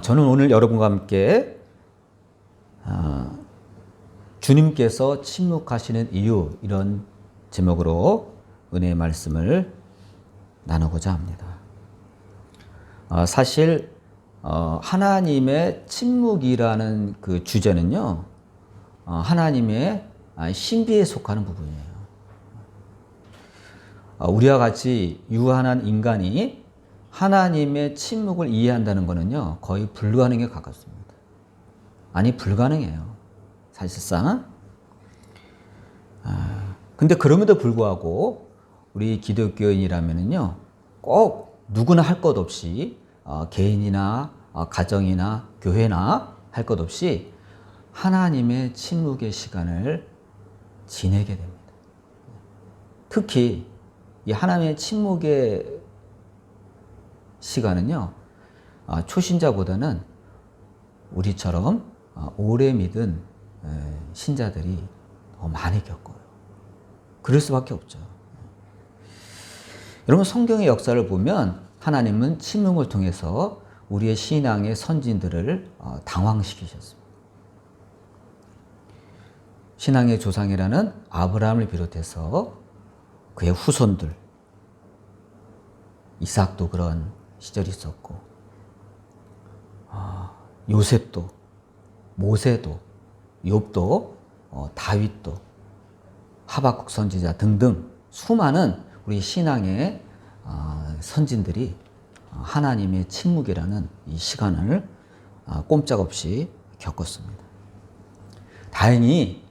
저는 오늘 여러분과 함께 주님께서 침묵하시는 이유, 이런 제목으로 은혜의 말씀을 나누고자 합니다. 사실 하나님의 침묵이라는 그 주제는요, 하나님의 신비에 속하는 부분이에요. 우리와 같이 유한한 인간이 하나님의 침묵을 이해한다는 것은요, 거의 불가능에 가깝습니다. 아니, 불가능해요. 사실상. 근데 그럼에도 불구하고 우리 기독교인이라면은요, 꼭 누구나 할 것 없이 개인이나 가정이나 교회나 할 것 없이 하나님의 침묵의 시간을 지내게 됩니다. 특히 이 하나님의 침묵의 시간은요, 초신자보다는 우리처럼 오래 믿은 신자들이 더 많이 겪어요. 그럴 수밖에 없죠. 여러분, 성경의 역사를 보면 하나님은 침묵을 통해서 우리의 신앙의 선진들을 당황시키셨습니다. 신앙의 조상이라는 아브라함을 비롯해서 그의 후손들, 이삭도 그런 시절이 있었고, 요셉도, 모세도, 욥도, 다윗도, 하박국 선지자 등등 수많은 우리 신앙의 선진들이 하나님의 침묵이라는 이 시간을 꼼짝없이 겪었습니다. 다행히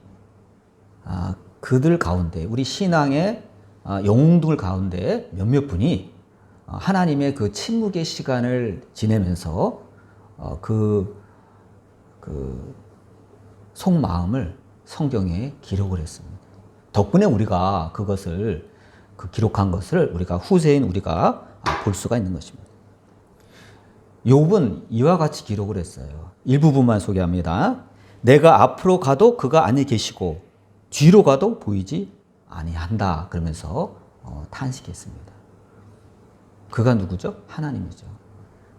그들 가운데, 우리 신앙의 영웅들 가운데 몇몇 분이 하나님의 그 침묵의 시간을 지내면서 그 속마음을 성경에 기록을 했습니다. 덕분에 우리가 그것을, 그 기록한 것을 우리가 후세인 우리가 볼 수가 있는 것입니다. 욥은 이와 같이 기록을 했어요. 일부분만 소개합니다. 내가 앞으로 가도 그가 아니 계시고 뒤로 가도 보이지 아니한다. 그러면서 탄식했습니다. 그가 누구죠? 하나님이죠.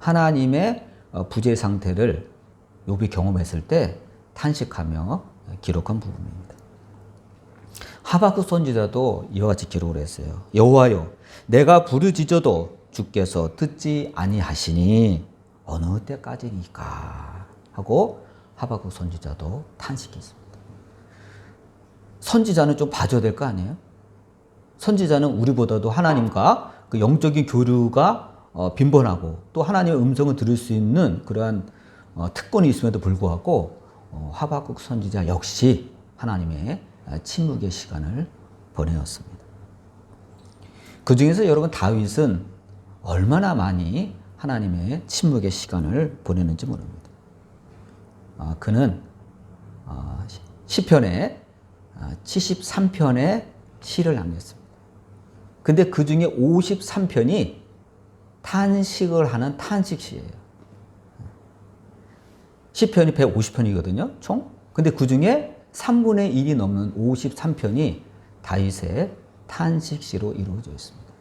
하나님의 부재 상태를 욥이 경험했을 때 탄식하며 기록한 부분입니다. 하박국 선지자도 이와 같이 기록을 했어요. 여호와여, 내가 부르짖어도 주께서 듣지 아니하시니 어느 때까지니까 하고 하박국 선지자도 탄식했습니다. 선지자는 좀 봐줘야 될 거 아니에요? 선지자는 우리보다도 하나님과 그 영적인 교류가 빈번하고 또 하나님의 음성을 들을 수 있는 그러한 특권이 있음에도 불구하고 하박국 선지자 역시 하나님의 침묵의 시간을 보내었습니다. 그 중에서 여러분, 다윗은 얼마나 많이 하나님의 침묵의 시간을 보내는지 모릅니다. 그는 시편에 73편의 시를 남겼습니다. 근데 그 중에 53편이 탄식을 하는 탄식시예요. 시편이 150편이거든요, 총. 근데 그 중에 3분의 1이 넘는 53편이 다윗의 탄식시로 이루어져 있습니다.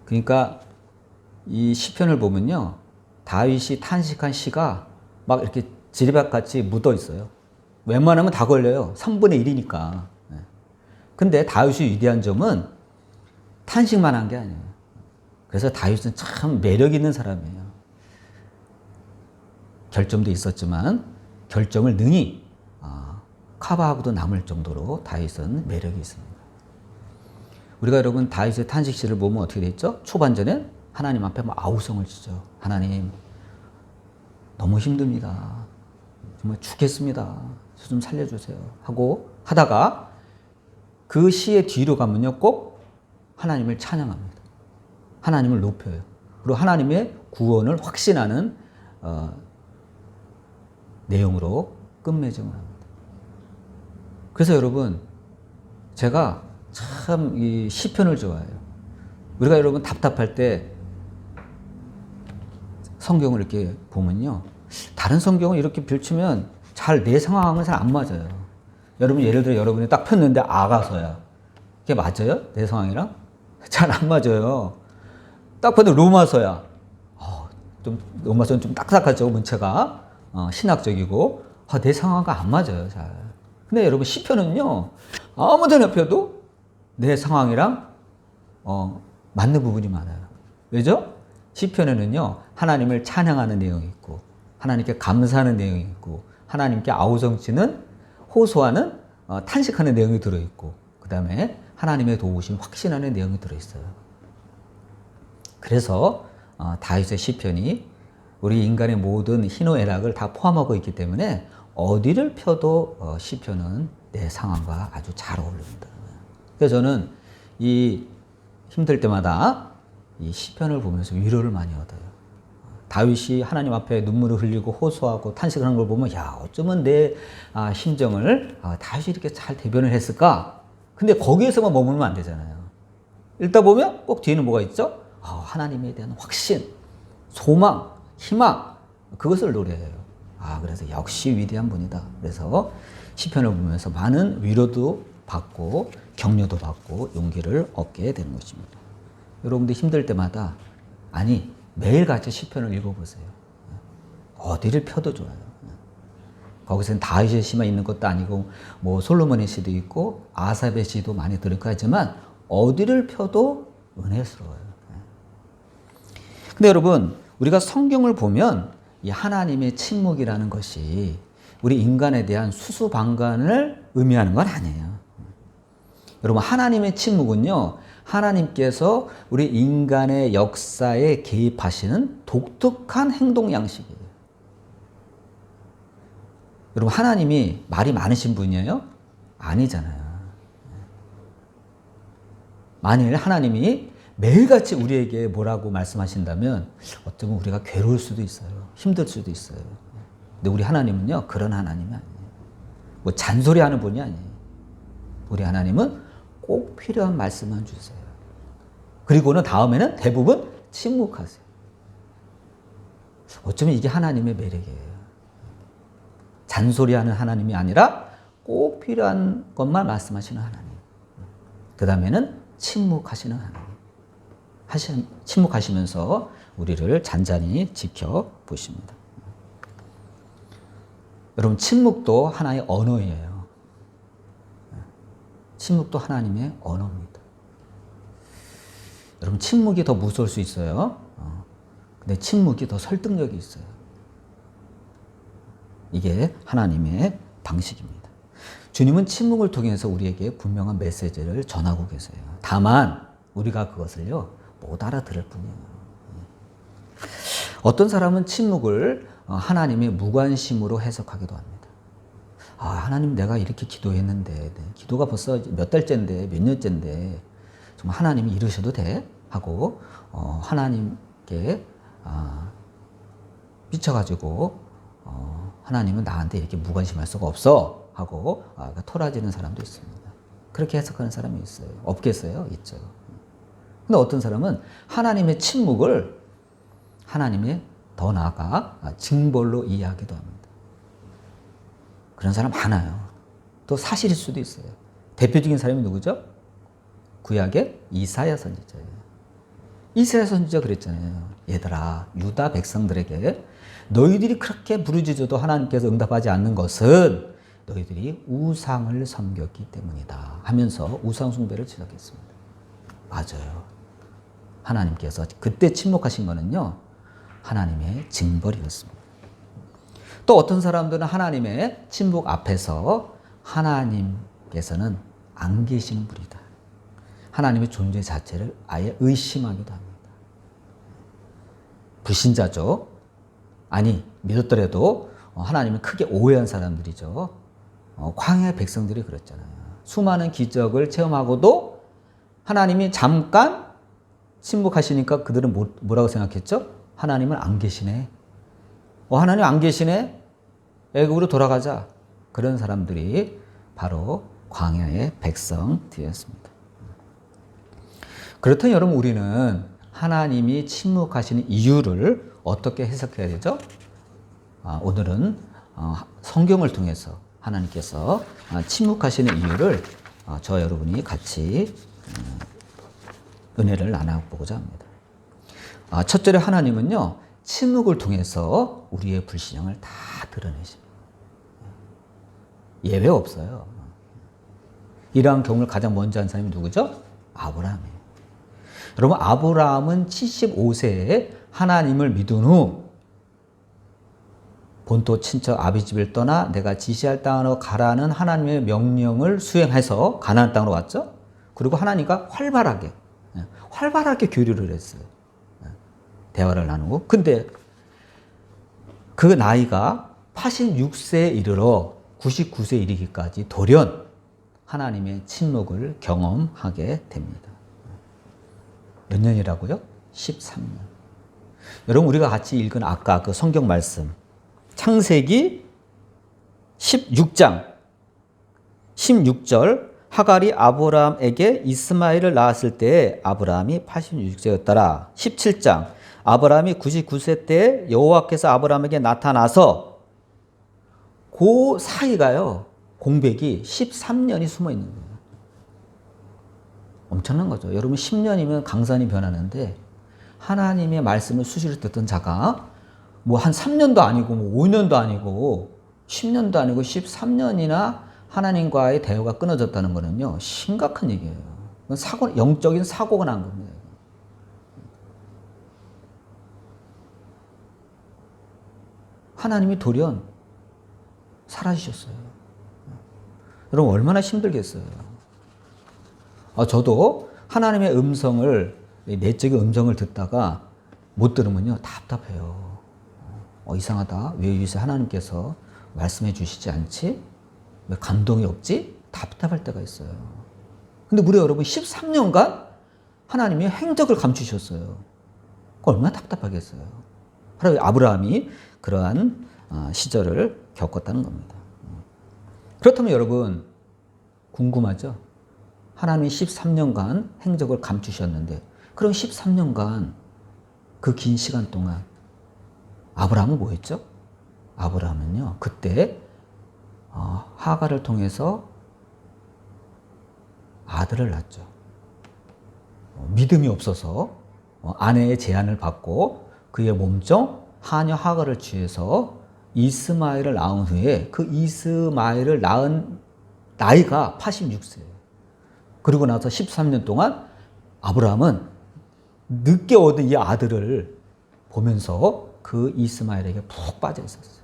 그러니까 이 시편을 보면요, 다윗이 탄식한 시가 막 이렇게 지리밭같이 묻어 있어요. 웬만하면 다 걸려요. 3분의 1이니까. 근데 다윗이 위대한 점은 탄식만 한 게 아니에요. 그래서 다윗은 참 매력 있는 사람이에요. 결점도 있었지만 결점을 능히 커버하고도 남을 정도로 다윗은 매력이 있습니다. 우리가 여러분 다윗의 탄식시를 보면 어떻게 돼 있죠? 초반전에 하나님 앞에 막 아우성을 치죠. 하나님, 너무 힘듭니다. 정말 죽겠습니다. 저 좀 살려주세요. 하고 하다가 그 시의 뒤로 가면요, 꼭 하나님을 찬양합니다. 하나님을 높여요. 그리고 하나님의 구원을 확신하는 내용으로 끝맺음을 합니다. 그래서 여러분, 제가 참 이 시편을 좋아해요. 우리가 여러분 답답할 때 성경을 이렇게 보면요, 다른 성경을 이렇게 펼치면 잘 내 상황은 잘 안 맞아요. 여러분, 예를 들어 여러분이 딱 폈는데 아가서야. 그게 맞아요? 내 상황이랑? 잘 안 맞아요. 딱 봐도 로마서야. 좀 로마서는 좀 딱딱하죠. 문체가 신학적이고 내 상황과 안 맞아요. 잘. 근데 여러분 시편은요 아무 데나 펴도 내 상황이랑 맞는 부분이 많아요. 왜죠? 시편에는요 하나님을 찬양하는 내용이 있고 하나님께 감사하는 내용이 있고 하나님께 아우성치는 호소하는 탄식하는 내용이 들어있고 그 다음에 하나님의 도우심 확신하는 내용이 들어있어요. 그래서 다윗의 시편이 우리 인간의 모든 희노애락을 다 포함하고 있기 때문에 어디를 펴도 시편은 내 상황과 아주 잘 어울립니다. 그래서 저는 이 힘들 때마다 이 시편을 보면서 위로를 많이 얻어요. 다윗이 하나님 앞에 눈물을 흘리고 호소하고 탄식하는 걸 보면 야 어쩌면 내 심정을 다윗이 이렇게 잘 대변을 했을까? 근데 거기에서만 머물면 안 되잖아요. 읽다 보면 꼭 뒤에는 뭐가 있죠? 하나님에 대한 확신, 소망, 희망 그것을 노래해요. 그래서 역시 위대한 분이다. 그래서 시편을 보면서 많은 위로도 받고 격려도 받고 용기를 얻게 되는 것입니다. 여러분들 힘들 때마다 매일같이 시편을 읽어보세요. 어디를 펴도 좋아요. 거기서는 다윗의 시만 있는 것도 아니고 뭐 솔로몬의 시도 있고 아삽의 시도 많이 들을까 하지만 어디를 펴도 은혜스러워요. 근데 여러분 우리가 성경을 보면 이 하나님의 침묵이라는 것이 우리 인간에 대한 수수방관을 의미하는 건 아니에요. 여러분 하나님의 침묵은요 하나님께서 우리 인간의 역사에 개입하시는 독특한 행동 양식이에요. 여러분 하나님이 말이 많으신 분이에요? 아니잖아요. 만일 하나님이 매일같이 우리에게 뭐라고 말씀하신다면 어쩌면 우리가 괴로울 수도 있어요. 힘들 수도 있어요. 근데 우리 하나님은요 그런 하나님이 아니에요. 뭐 잔소리하는 분이 아니에요. 우리 하나님은 꼭 필요한 말씀만 주세요. 그리고는 다음에는 대부분 침묵하세요. 어쩌면 이게 하나님의 매력이에요. 잔소리하는 하나님이 아니라 꼭 필요한 것만 말씀하시는 하나님. 그 다음에는 침묵하시는 하나님. 침묵하시면서 우리를 잔잔히 지켜보십니다. 여러분 침묵도 하나의 언어예요. 침묵도 하나님의 언어입니다. 여러분 침묵이 더 무서울 수 있어요. 근데 침묵이 더 설득력이 있어요. 이게 하나님의 방식입니다. 주님은 침묵을 통해서 우리에게 분명한 메시지를 전하고 계세요. 다만 우리가 그것을요 못 알아들을 뿐이에요. 어떤 사람은 침묵을 하나님의 무관심으로 해석하기도 합니다. 하나님 내가 이렇게 기도했는데 기도가 벌써 몇 달째인데 몇 년째인데 정말 하나님이 이러셔도 돼? 하고 하나님께 미쳐가지고 하나님은 나한테 이렇게 무관심할 수가 없어 하고 토라지는 사람도 있습니다. 그렇게 해석하는 사람이 있어요. 없겠어요? 있죠. 근데 어떤 사람은 하나님의 침묵을 하나님의 더 나아가 징벌로 이해하기도 합니다. 그런 사람 많아요. 또 사실일 수도 있어요. 대표적인 사람이 누구죠? 구약의 이사야 선지자예요. 이사야 선지자 그랬잖아요. 얘들아, 유다 백성들에게 너희들이 그렇게 부르짖어도 하나님께서 응답하지 않는 것은 너희들이 우상을 섬겼기 때문이다 하면서 우상 숭배를 지적했습니다. 맞아요. 하나님께서 그때 침묵하신 거는요, 하나님의 징벌이었습니다. 또 어떤 사람들은 하나님의 침묵 앞에서 하나님께서는 안 계시는 분이다. 하나님의 존재 자체를 아예 의심하기도 합니다. 불신자죠. 믿었더라도 하나님을 크게 오해한 사람들이죠. 광야의 백성들이 그랬잖아요. 수많은 기적을 체험하고도 하나님이 잠깐 침묵하시니까 그들은 뭐라고 생각했죠? 하나님은 안 계시네. 하나님 안 계시네? 애굽으로 돌아가자. 그런 사람들이 바로 광야의 백성들이었습니다. 그렇다면 여러분 우리는 하나님이 침묵하시는 이유를 어떻게 해석해야 되죠? 오늘은 성경을 통해서 하나님께서 침묵하시는 이유를 저와 여러분이 같이 은혜를 나눠보고자 합니다. 첫째로 하나님은요, 침묵을 통해서 우리의 불신앙을 다 드러내십니다. 예외 없어요. 이러한 경험을 가장 먼저 한 사람이 누구죠? 아브라함이에요. 여러분, 아브라함은 75세에 하나님을 믿은 후 본토 친척 아비 집을 떠나 내가 지시할 땅으로 가라는 하나님의 명령을 수행해서 가나안 땅으로 왔죠. 그리고 하나님과 활발하게 교류를 했어요. 대화를 나누고. 근데 그 나이가 86세에 이르러 99세에 이르기까지 돌연 하나님의 침묵을 경험하게 됩니다. 몇 년이라고요? 13년. 여러분, 우리가 같이 읽은 아까 그 성경 말씀 창세기 16장 16절 하갈이 아브라함에게 이스마엘을 낳았을 때에 아브라함이 86세였더라. 17장 아브라함이 99세 때에 여호와께서 아브라함에게 나타나서 그 사이가요, 공백이 13년이 숨어 있는 거예요. 엄청난 거죠. 여러분, 10년이면 강산이 변하는데 하나님의 말씀을 수시로 듣던 자가 뭐 한 3년도 아니고 뭐 5년도 아니고 10년도 아니고 13년이나 하나님과의 대화가 끊어졌다는 것은요, 심각한 얘기예요. 영적인 사고가 난 겁니다. 하나님이 돌연 사라지셨어요. 여러분, 얼마나 힘들겠어요. 저도 하나님의 음성을, 내적인 음성을 듣다가 못 들으면요, 답답해요. 이상하다. 왜 요새 하나님께서 말씀해 주시지 않지? 왜 감동이 없지? 답답할 때가 있어요. 근데 우리 여러분 13년간 하나님이 행적을 감추셨어요. 얼마나 답답하겠어요. 바로 아브라함이 그러한 시절을 겪었다는 겁니다. 그렇다면 여러분 궁금하죠? 하나님이 13년간 행적을 감추셨는데 그럼 13년간 그 긴 시간 동안 아브라함은 뭐 했죠? 아브라함은요, 그때 하갈을 통해서 아들을 낳았죠. 믿음이 없어서 아내의 제안을 받고 그의 몸종 하녀 하갈을 취해서 이스마엘을 낳은 후에 그 이스마엘을 낳은 나이가 86세예요. 그리고 나서 13년 동안 아브라함은 늦게 얻은 이 아들을 보면서 그 이스마엘에게 푹 빠져 있었어요.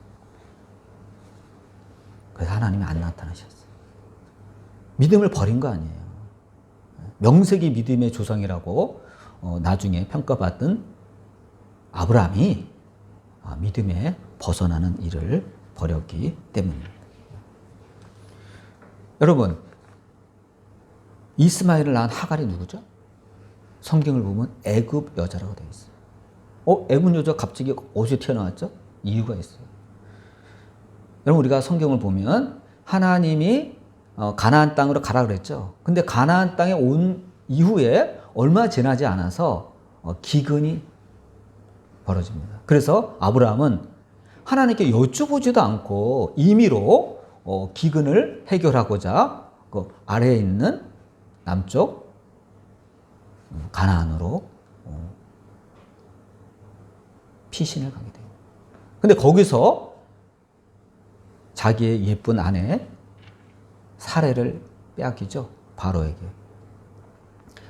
그래서 하나님이 안 나타나셨어요. 믿음을 버린 거 아니에요. 명색이 믿음의 조상이라고 나중에 평가받은 아브라함이 믿음에 벗어나는 일을 벌였기 때문입니다. 여러분, 이스마엘을 낳은 하갈이 누구죠? 성경을 보면 애굽 여자라고 되어 있어요. 애굽 여자 갑자기 어디서 튀어나왔죠? 이유가 있어요. 여러분, 우리가 성경을 보면 하나님이 가나안 땅으로 가라 그랬죠. 근데 가나안 땅에 온 이후에 얼마 지나지 않아서 기근이 벌어집니다. 그래서 아브라함은 하나님께 여쭈보지도 않고 임의로 기근을 해결하고자 그 아래에 있는 남쪽 가나안으로 피신을 가게 돼요. 근데 거기서 자기의 예쁜 아내 사레를 빼앗기죠. 바로에게.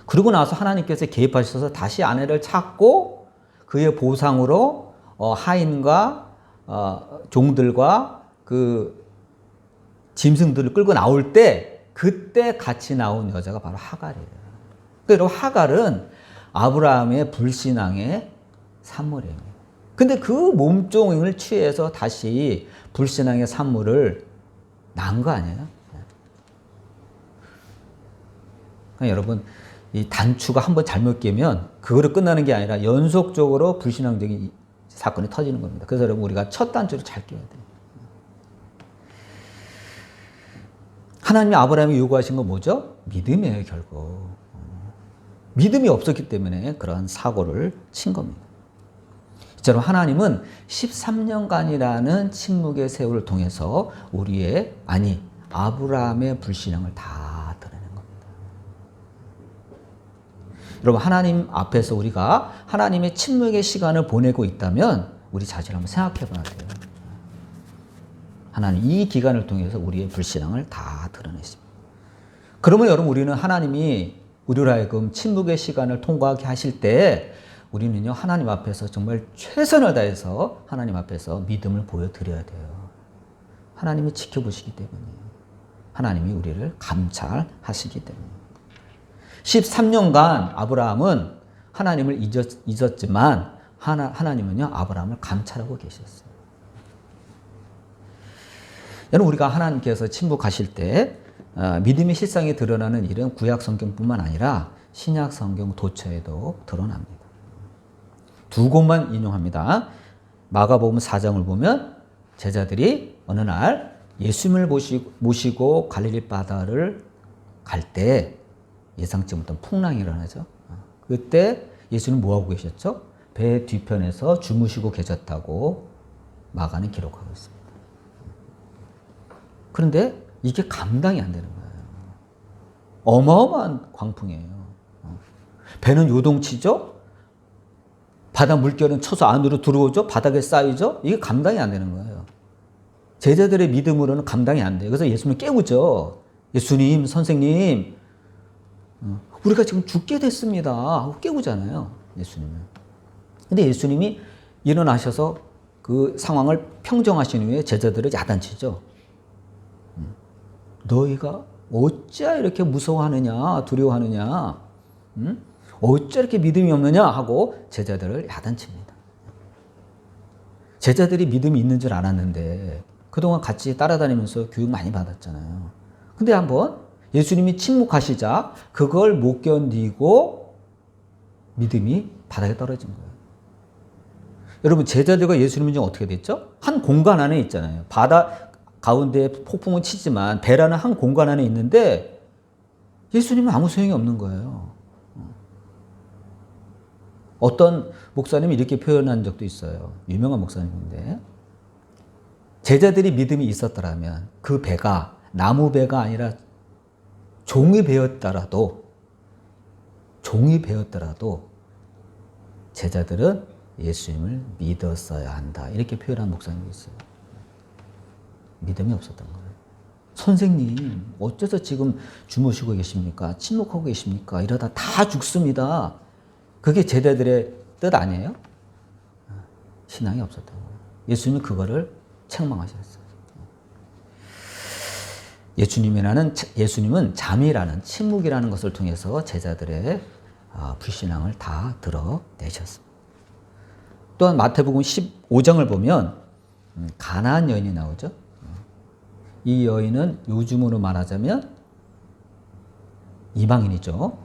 그러고 나서 하나님께서 개입하셔서 다시 아내를 찾고 그의 보상으로 하인과 종들과 그 짐승들을 끌고 나올 때 그때 같이 나온 여자가 바로 하갈이에요. 그러니까 하갈은 아브라함의 불신앙의 산물이에요. 근데 그 몸종을 취해서 다시 불신앙의 산물을 낳은 거 아니에요? 그러니까 여러분, 이 단추가 한번 잘못 끼면 그거로 끝나는 게 아니라 연속적으로 불신앙적인 사건이 터지는 겁니다. 그래서 여러분, 우리가 첫 단추를 잘 끼워야 돼요. 하나님이 아브라함이 요구하신 건 뭐죠? 믿음이에요, 결국. 믿음이 없었기 때문에 그러한 사고를 친 겁니다. 이처럼 하나님은 13년간이라는 침묵의 세월을 통해서 아브라함의 불신앙을 다 드러낸 겁니다. 여러분 하나님 앞에서 우리가 하나님의 침묵의 시간을 보내고 있다면 우리 자신을 한번 생각해 봐야 돼요. 하나님 이 기간을 통해서 우리의 불신앙을 다 드러냈습니다. 그러면 여러분 우리는 하나님이 우리로 하여금 침묵의 시간을 통과하게 하실 때 우리는요 하나님 앞에서 정말 최선을 다해서 하나님 앞에서 믿음을 보여드려야 돼요. 하나님이 지켜보시기 때문이에요. 하나님이 우리를 감찰하시기 때문에. 13년간 아브라함은 하나님을 잊었지만 하나님은요 아브라함을 감찰하고 계셨어요. 여러분 우리가 하나님께서 침묵하실 때 믿음의 실상이 드러나는 일은 구약 성경뿐만 아니라 신약 성경 도처에도 드러납니다. 두 곳만 인용합니다. 마가복음 4장을 보면 제자들이 어느 날 예수님을 모시고 갈릴리 바다를 갈 때 예상치 못한 풍랑이 일어나죠. 그때 예수님 뭐하고 계셨죠? 배 뒤편에서 주무시고 계셨다고 마가는 기록하고 있습니다. 그런데 이게 감당이 안 되는 거예요. 어마어마한 광풍이에요. 배는 요동치죠? 바다 물결은 쳐서 안으로 들어오죠? 바닥에 쌓이죠? 이게 감당이 안 되는 거예요. 제자들의 믿음으로는 감당이 안 돼요. 그래서 예수님을 깨우죠. 예수님, 선생님, 우리가 지금 죽게 됐습니다 하고 깨우잖아요. 예수님은. 근데 예수님이 일어나셔서 그 상황을 평정하신 후에 제자들을 야단치죠. 너희가 어찌 이렇게 무서워하느냐, 두려워하느냐, 어찌 이렇게 믿음이 없느냐 하고 제자들을 야단칩니다. 제자들이 믿음이 있는 줄 알았는데 그동안 같이 따라다니면서 교육 많이 받았잖아요. 근데 한번 예수님이 침묵하시자 그걸 못 견디고 믿음이 바닥에 떨어진 거예요. 여러분 제자들과 예수님은 지금 어떻게 됐죠? 한 공간 안에 있잖아요. 바다 가운데 폭풍은 치지만 배라는 한 공간 안에 있는데 예수님은 아무 소용이 없는 거예요. 어떤 목사님이 이렇게 표현한 적도 있어요. 유명한 목사님인데 제자들이 믿음이 있었더라면 그 배가 나무 배가 아니라 종이 배였더라도 제자들은 예수님을 믿었어야 한다. 이렇게 표현한 목사님이 있어요. 믿음이 없었던 거예요. 선생님, 어째서 지금 주무시고 계십니까? 침묵하고 계십니까? 이러다 다 죽습니다. 그게 제자들의 뜻 아니에요? 신앙이 없었던 거예요. 예수님이 그거를 책망하셨어요. 예수님은 잠이라는 침묵이라는 것을 통해서 제자들의 불신앙을 다 드러내셨습니다. 또한 마태복음 15장을 보면 가나안 여인이 나오죠. 이 여인은 요즘으로 말하자면 이방인이죠.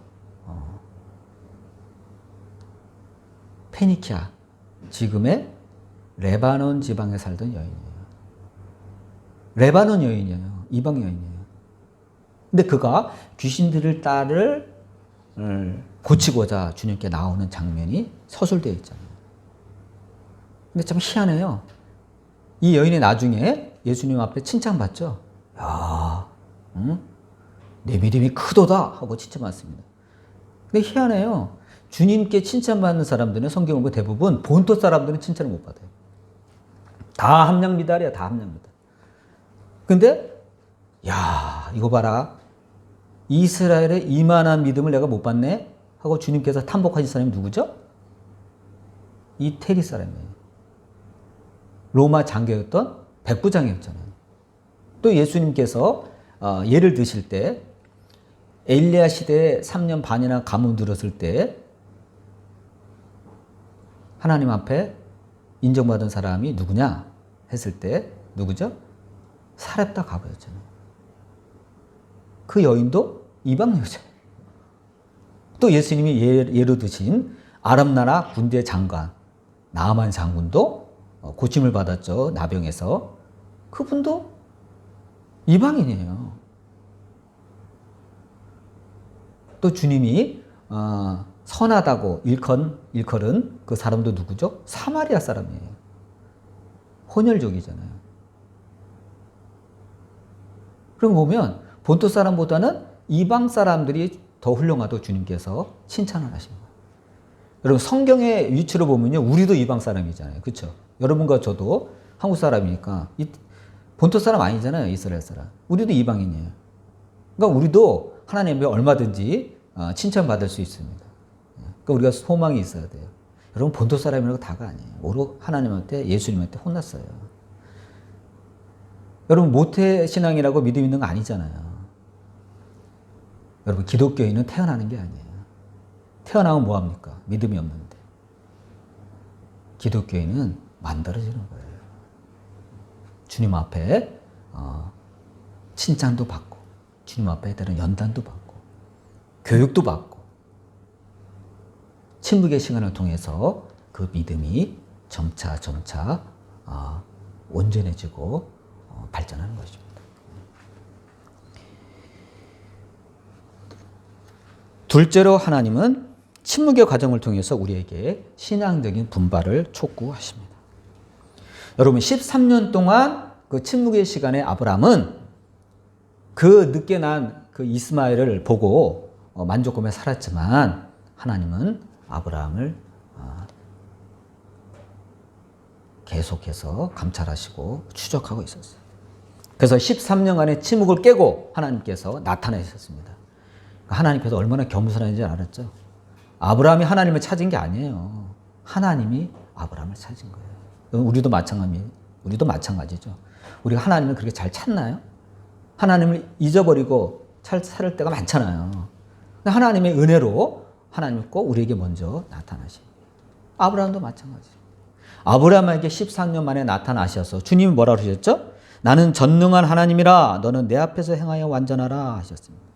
페니키아, 지금의 레바논 지방에 살던 여인이에요. 레바논 여인이에요. 이방 여인이에요. 근데 그가 귀신 들을 딸을 고치고자 주님께 나오는 장면이 서술되어 있잖아요. 근데 참 희한해요. 이 여인이 나중에 예수님 앞에 칭찬받죠. 야, 내 믿음이 크도다 하고 칭찬받습니다. 근데 희한해요. 주님께 칭찬받는 사람들은 성경을 보면 대부분 본토 사람들은 칭찬을 못 받아요. 다 함량미달이야, 다 함량미달. 근데 야, 이거 봐라. 이스라엘의 이만한 믿음을 내가 못 받네 하고 주님께서 탐복하신 사람이 누구죠? 이태리 사람이에요. 로마 장교였던 백부장이었잖아요. 또 예수님께서 예를 드실 때 엘리야 시대에 3년 반이나 가뭄 들었을 때 하나님 앞에 인정받은 사람이 누구냐 했을 때 누구죠? 사렙다 가버였잖아요. 그 여인도 이방 여자예요. 또 예수님이 예로 드신 아람 나라 군대 장관 나아만 장군도 고침을 받았죠. 나병에서. 그분도 이방인이에요. 또 주님이 선하다고 일컬은 그 사람도 누구죠? 사마리아 사람이에요. 혼혈족이잖아요. 그럼 보면 본토 사람보다는 이방 사람들이 더 훌륭하다고 주님께서 칭찬을 하신 거예요. 여러분 성경의 위치로 보면요. 우리도 이방 사람이잖아요. 그렇죠? 여러분과 저도 한국 사람이니까 본토 사람 아니잖아요. 이스라엘 사람. 우리도 이방인이에요. 그러니까 우리도 하나님 앞에 얼마든지 칭찬받을 수 있습니다. 그러니까 우리가 소망이 있어야 돼요. 여러분 본토 사람이라고 다가 아니에요. 오로 하나님한테 예수님한테 혼났어요. 여러분 모태 신앙이라고 믿음 있는 거 아니잖아요. 여러분 기독교인은 태어나는 게 아니에요. 태어나면 뭐합니까? 믿음이 없는데. 기독교인은 만들어지는 거예요. 주님 앞에 칭찬도 받고 주님 앞에 때는 연단도 받고 교육도 받고 침묵의 시간을 통해서 그 믿음이 점차 온전해지고 발전하는 것입니다. 둘째로 하나님은 침묵의 과정을 통해서 우리에게 신앙적인 분발을 촉구하십니다. 여러분 13년 동안 그 침묵의 시간에 아브라함은 그 늦게 난 그 이스마엘을 보고 만족감에 살았지만 하나님은 아브라함을 계속해서 감찰하시고 추적하고 있었어요. 그래서 13년간의 침묵을 깨고 하나님께서 나타나셨습니다. 하나님께서 얼마나 겸손한지 알았죠? 아브라함이 하나님을 찾은 게 아니에요. 하나님이 아브라함을 찾은 거예요. 우리도 마찬가지죠. 우리가 하나님을 그렇게 잘 찾나요? 하나님을 잊어버리고 살을 때가 많잖아요. 하나님의 은혜로 하나님 꼭 우리에게 먼저 나타나십니다. 아브라함도 마찬가지예요. 아브라함에게 13년 만에 나타나셔서 주님이 뭐라고 하셨죠? 나는 전능한 하나님이라 너는 내 앞에서 행하여 완전하라 하셨습니다.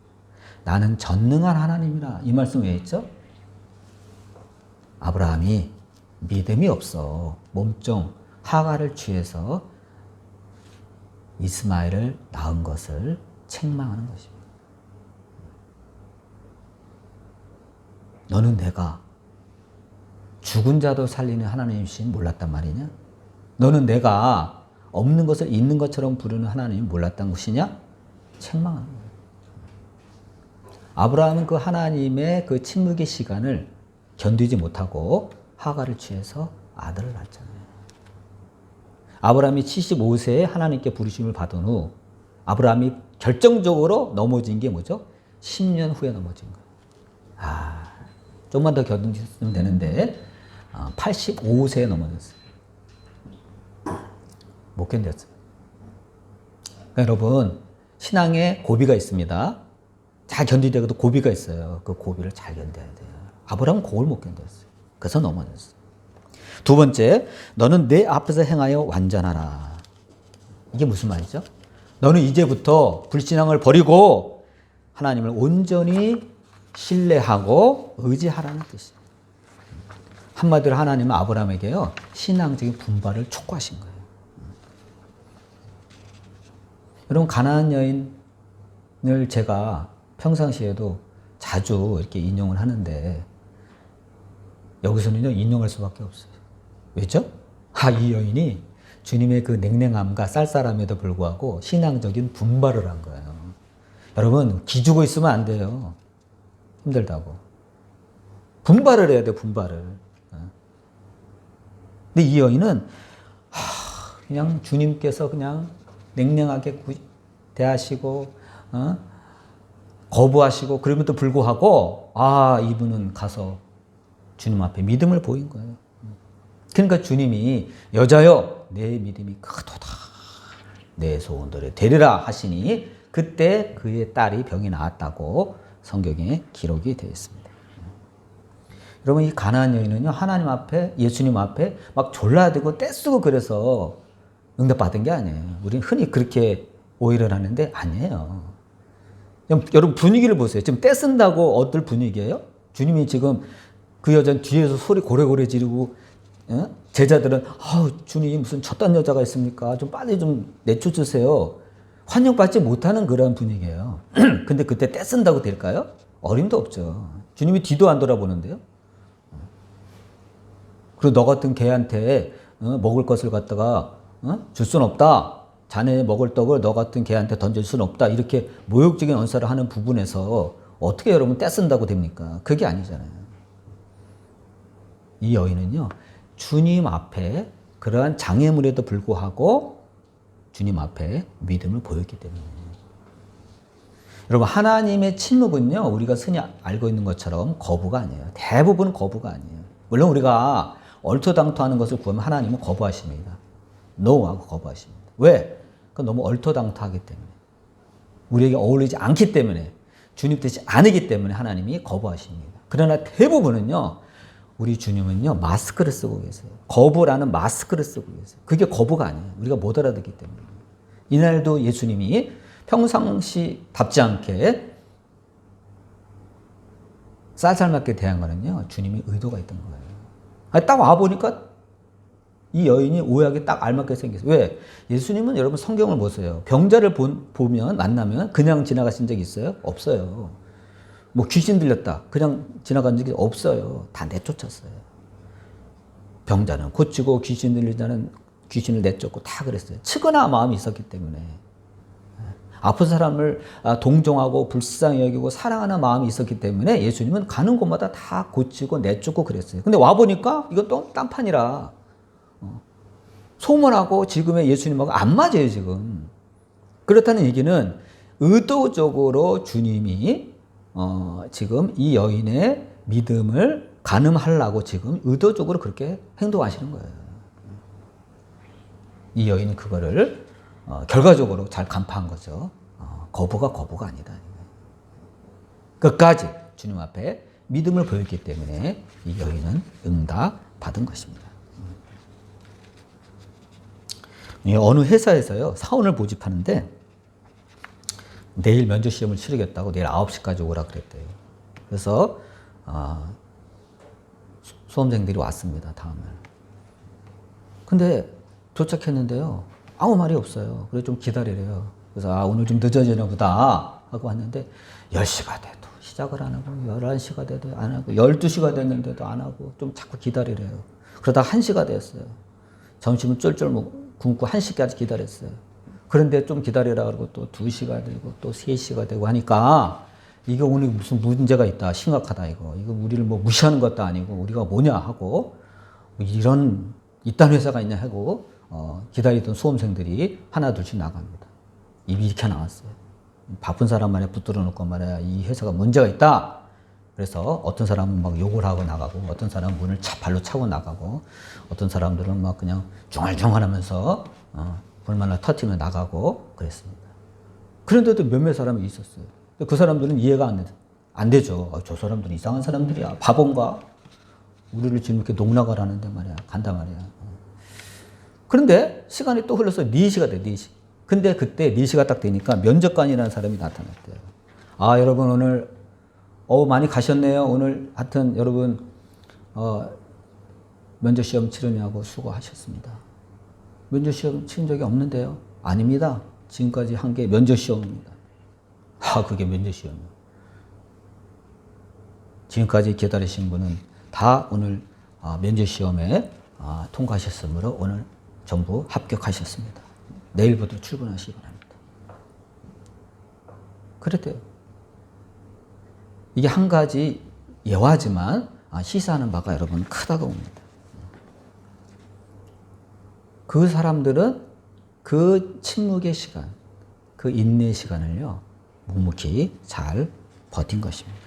나는 전능한 하나님이라. 이 말씀 왜 했죠? 아브라함이 믿음이 없어 몸종 하가를 취해서 이스마엘을 낳은 것을 책망하는 것입니다. 너는 내가 죽은 자도 살리는 하나님이신 몰랐단 말이냐? 너는 내가 없는 것을 있는 것처럼 부르는 하나님 몰랐단 것이냐? 책망하는 거예요. 아브라함은 그 하나님의 그 침묵의 시간을 견디지 못하고 하가를 취해서 아들을 낳았잖아요. 아브라함이 75세에 하나님께 부르심을 받은 후 아브라함이 결정적으로 넘어진 게 뭐죠? 10년 후에 넘어진 거예요. 조금만 더 견디셨으면 되는데 85세에 넘어졌어요. 못 견뎠어요. 그러니까 여러분 신앙에 고비가 있습니다. 잘 견디더라도 고비가 있어요. 그 고비를 잘 견뎌야 돼요. 아브라함은 그걸 못 견뎠어요. 그래서 넘어졌어요. 두 번째, 너는 내 앞에서 행하여 완전하라. 이게 무슨 말이죠? 너는 이제부터 불신앙을 버리고 하나님을 온전히 신뢰하고 의지하라는 뜻이에요. 한마디로 하나님은 아브라함에게요, 신앙적인 분발을 촉구하신 거예요. 여러분, 가나안 여인을 제가 평상시에도 자주 이렇게 인용을 하는데, 여기서는요, 인용할 수밖에 없어요. 왜죠? 이 여인이 주님의 그 냉랭함과 쌀쌀함에도 불구하고 신앙적인 분발을 한 거예요. 여러분, 기죽어 있으면 안 돼요. 힘들다고. 분발을 해야 돼요, 분발을. 근데 이 여인은 그냥 주님께서 그냥 냉랭하게 대하시고 거부하시고 그럼에도 불구하고 이분은 가서 주님 앞에 믿음을 보인 거예요. 그러니까 주님이 여자여 내 믿음이 크도다 내 소원들을 되리라 하시니 그때 그의 딸이 병이 나았다고 성경에 기록이 되어 있습니다. 여러분, 이 가나안 여인은요, 하나님 앞에, 예수님 앞에 막 졸라대고 떼쓰고 그래서 응답받은 게 아니에요. 우리는 흔히 그렇게 오해를 하는데 아니에요. 여러분 분위기를 보세요. 지금 떼쓴다고 어떨 분위기예요? 주님이 지금 그 여자는 뒤에서 소리 고래고래 지르고 제자들은 주님 무슨 쳤단 여자가 있습니까? 좀 빨리 좀 내쫓으세요. 환영받지 못하는 그런 분위기예요. 근데 그때 떼쓴다고 될까요? 어림도 없죠. 주님이 뒤도 안 돌아보는데요. 그리고 너 같은 개한테 먹을 것을 갖다가 줄 수는 없다. 자네 먹을 떡을 너 같은 개한테 던질 수는 없다. 이렇게 모욕적인 언사를 하는 부분에서 어떻게 여러분 떼쓴다고 됩니까? 그게 아니잖아요. 이 여인은요, 주님 앞에 그러한 장애물에도 불구하고 주님 앞에 믿음을 보였기 때문에. 여러분, 하나님의 침묵은요, 우리가 흔히 알고 있는 것처럼 거부가 아니에요. 대부분 거부가 아니에요. 물론 우리가 얼토당토하는 것을 구하면 하나님은 거부하십니다. No 하고 거부하십니다. 왜? 그건 너무 얼토당토하기 때문에. 우리에게 어울리지 않기 때문에, 주님 뜻이 아니기 때문에 하나님이 거부하십니다. 그러나 대부분은요, 우리 주님은요, 마스크를 쓰고 계세요. 거부라는 마스크를 쓰고 계세요. 그게 거부가 아니에요. 우리가 못 알아듣기 때문에. 이날도 예수님이 평상시답지 않게 쌀쌀맞게 대한 거는요, 주님의 의도가 있던 거예요. 아니, 딱 와보니까 이 여인이 오해하게 딱 알맞게 생겼어요. 왜? 예수님은 여러분 성경을 보세요. 병자를 보면, 만나면 그냥 지나가신 적이 있어요? 없어요. 뭐 귀신 들렸다. 그냥 지나간 적이 없어요. 다 내쫓았어요. 병자는 고치고 귀신 들린 자는 귀신을 내쫓고 다 그랬어요. 측은한 마음이 있었기 때문에. 아픈 사람을 동정하고 불쌍히 여기고 사랑하는 마음이 있었기 때문에 예수님은 가는 곳마다 다 고치고 내쫓고 그랬어요. 근데 와보니까 이건 또 딴판이라 소문하고 지금의 예수님하고 안 맞아요, 지금. 그렇다는 얘기는 의도적으로 주님이 지금 이 여인의 믿음을 가늠하려고 지금 의도적으로 그렇게 행동하시는 거예요. 이 여인은 그거를 결과적으로 잘 간파한 거죠. 거부가 아니다. 끝까지 주님 앞에 믿음을 보였기 때문에 이 여인은 응답 받은 것입니다. 어느 회사에서요, 사원을 모집하는데 내일 면접 시험을 치르겠다고 내일 9시까지 오라 그랬대요. 그래서 수험생들이 왔습니다, 다음날. 근데 도착했는데요, 아무 말이 없어요. 그래서 좀 기다리래요. 그래서 오늘 좀 늦어지나 보다 하고 왔는데 10시가 돼도 시작을 안 하고 11시가 돼도 안 하고 12시가 됐는데도 안 하고 좀 자꾸 기다리래요. 그러다 1시가 됐어요. 점심을 쫄쫄 굶고 1시까지 기다렸어요. 그런데 좀 기다리라 그러고 또 2시가 되고 또 3시가 되고 하니까 이게 오늘 무슨 문제가 있다, 심각하다 이거 우리를 뭐 무시하는 것도 아니고 우리가 뭐냐 하고 이런 이딴 회사가 있냐 하고 기다리던 수험생들이 하나 둘씩 나갑니다. 입이 이렇게 나왔어요. 바쁜 사람만에 붙들어 놓고 말이야, 이 회사가 문제가 있다. 그래서 어떤 사람은 막 욕을 하고 나가고, 어떤 사람은 문을 발로 차고 나가고, 어떤 사람들은 막 그냥 중얼중얼하면서 불만을 터뜨리며 나가고 그랬습니다. 그런데도 몇몇 사람이 있었어요. 그 사람들은 이해가 안 되죠. 저 사람들은 이상한 사람들이야. 바본가? 우리를 지금 이렇게 농락을 하는데 말이야. 간다 말이야. 그런데 시간이 또 흘러서 4시가 돼, 4시. 근데 그때 4시가 딱 되니까 면접관이라는 사람이 나타났대요. 여러분 오늘 많이 가셨네요. 오늘 하여튼 여러분 면접 시험 치르냐고 수고하셨습니다. 면접 시험 치른 적이 없는데요? 아닙니다. 지금까지 한 게 면접 시험입니다. 그게 면접 시험이에요. 지금까지 기다리신 분은 다 오늘 면접 시험에 통과하셨으므로 오늘 전부 합격하셨습니다. 내일부터 출근하시기 바랍니다. 그랬대요. 이게 한 가지 예화지만 시사하는 바가 여러분 크다고 봅니다. 그 사람들은 그 침묵의 시간, 그 인내의 시간을요, 묵묵히 잘 버틴 것입니다.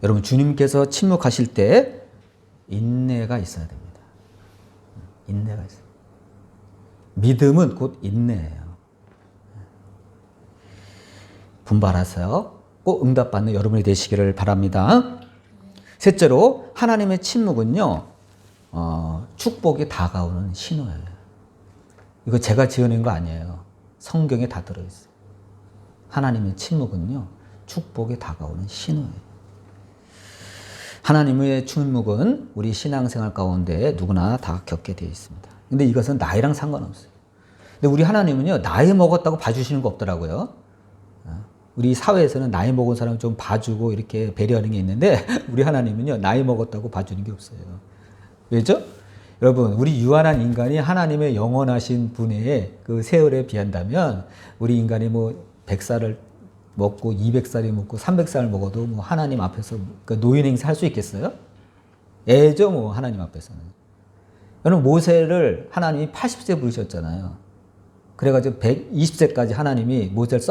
여러분, 주님께서 침묵하실 때 인내가 있어야 됩니다. 인내가 있어요. 믿음은 곧 인내예요. 분발하세요. 꼭 응답받는 여러분이 되시기를 바랍니다. 셋째로, 하나님의 침묵은요, 축복이 다가오는 신호예요. 이거 제가 지어낸 거 아니에요. 성경에 다 들어있어요. 하나님의 침묵은요, 축복이 다가오는 신호예요. 하나님의 침묵은 우리 신앙생활 가운데 누구나 다 겪게 되어 있습니다. 근데 이것은 나이랑 상관없어요. 근데 우리 하나님은요, 나이 먹었다고 봐주시는 거 없더라고요. 우리 사회에서는 나이 먹은 사람 좀 봐주고 이렇게 배려하는 게 있는데, 우리 하나님은요, 나이 먹었다고 봐주는 게 없어요. 왜죠? 여러분, 우리 유한한 인간이 하나님의 영원하신 분의 그 세월에 비한다면, 우리 인간이 뭐 100살을 먹고 200살이 먹고 300살 먹어도 뭐 하나님 앞에서 그러니까 노인 행세 할 수 있겠어요? 애죠 뭐 하나님 앞에서는. 여러분 모세를 하나님이 80세 부르셨잖아요. 그래가지고 120세까지 하나님이 모세를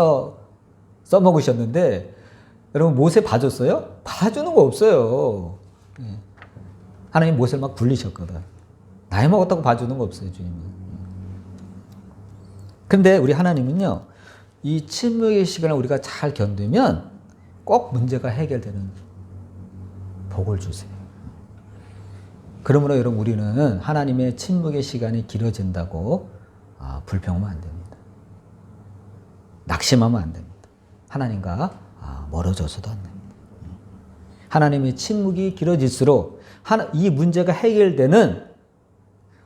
써먹으셨는데 여러분 모세 봐줬어요? 봐주는 거 없어요. 하나님 모세를 막 굴리셨거든. 나이 먹었다고 봐주는 거 없어요 주님은. 근데 우리 하나님은요. 이 침묵의 시간을 우리가 잘 견디면 꼭 문제가 해결되는 복을 주세요. 그러므로 여러분 우리는 하나님의 침묵의 시간이 길어진다고 불평하면 안 됩니다. 낙심하면 안 됩니다. 하나님과 멀어져서도 안 됩니다. 하나님의 침묵이 길어질수록 이 문제가 해결되는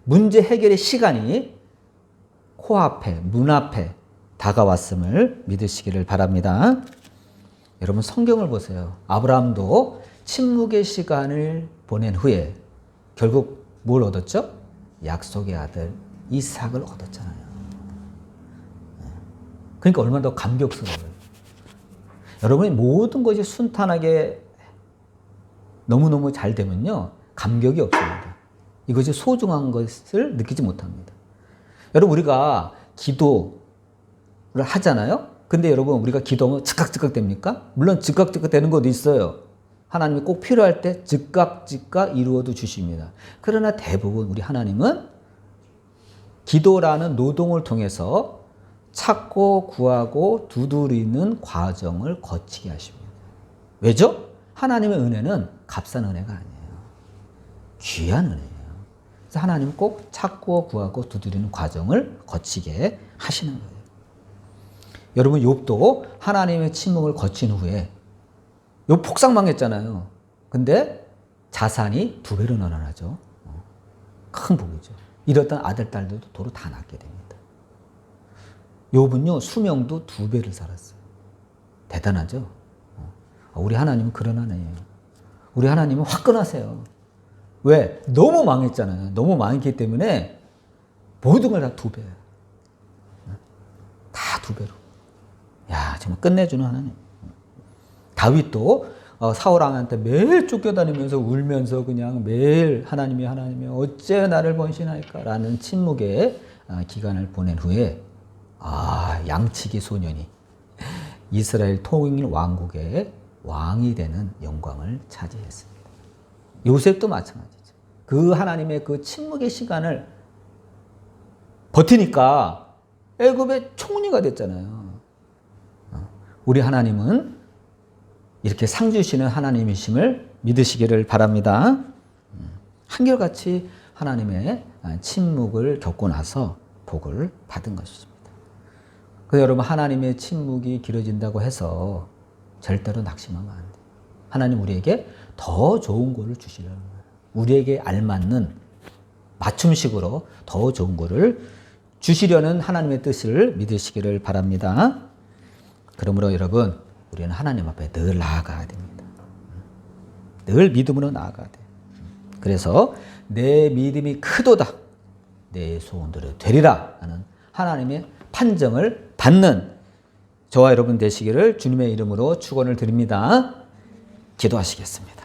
문제 해결의 시간이 코앞에, 문 앞에 다가왔음을 믿으시기를 바랍니다. 여러분 성경을 보세요. 아브라함도 침묵의 시간을 보낸 후에 결국 뭘 얻었죠? 약속의 아들 이삭을 얻었잖아요. 그러니까 얼마나 더 감격스러워요. 여러분이 모든 것이 순탄하게 너무너무 잘 되면요. 감격이 없습니다. 이것이 소중한 것을 느끼지 못합니다. 여러분 우리가 기도를 하잖아요. 근데 여러분 우리가 기도하면 즉각 됩니까? 물론 즉각 되는 것도 있어요. 하나님이 꼭 필요할 때 즉각 이루어도 주십니다. 그러나 대부분 우리 하나님은 기도라는 노동을 통해서 찾고 구하고 두드리는 과정을 거치게 하십니다. 왜죠? 하나님의 은혜는 값싼 은혜가 아니에요. 귀한 은혜예요. 그래서 하나님은 꼭 찾고 구하고 두드리는 과정을 거치게 하시는 거예요. 여러분 욥도 하나님의 침묵을 거친 후에 욥 폭삭망했잖아요. 근데 자산이 2배로 늘어나죠. 큰 복이죠. 이랬던 아들 딸들도 도로 다 낳게 됩니다. 욥은요 수명도 2배를 살았어요. 대단하죠. 우리 하나님은 그런 하나님이에요. 우리 하나님은 화끈하세요. 왜? 너무 망했잖아요. 너무 망했기 때문에 모든 걸 다 2배. 다 2배로. 야, 정말 끝내주는 하나님. 다윗도 사울 왕한테 매일 쫓겨다니면서 울면서 그냥 매일 하나님이 어째 나를 번신할까? 라는 침묵의 기간을 보낸 후에 양치기 소년이 이스라엘 통일 왕국의 왕이 되는 영광을 차지했습니다. 요셉도 마찬가지죠. 그 하나님의 그 침묵의 시간을 버티니까 애굽의 총리가 됐잖아요. 우리 하나님은 이렇게 상 주시는 하나님이심을 믿으시기를 바랍니다. 한결같이 하나님의 침묵을 겪고 나서 복을 받은 것입니다. 그래서 여러분 하나님의 침묵이 길어진다고 해서 절대로 낙심하면 안 돼요. 하나님 우리에게 더 좋은 거를 주시려는 거예요. 우리에게 알맞는 맞춤식으로 더 좋은 거를 주시려는 하나님의 뜻을 믿으시기를 바랍니다. 그러므로 여러분 우리는 하나님 앞에 늘 나아가야 됩니다. 늘 믿음으로 나아가야 돼요. 그래서 내 믿음이 크도다. 내 소원대로 되리라 하는 하나님의 판정을 받는 저와 여러분 되시기를 주님의 이름으로 축원을 드립니다. 기도하시겠습니다.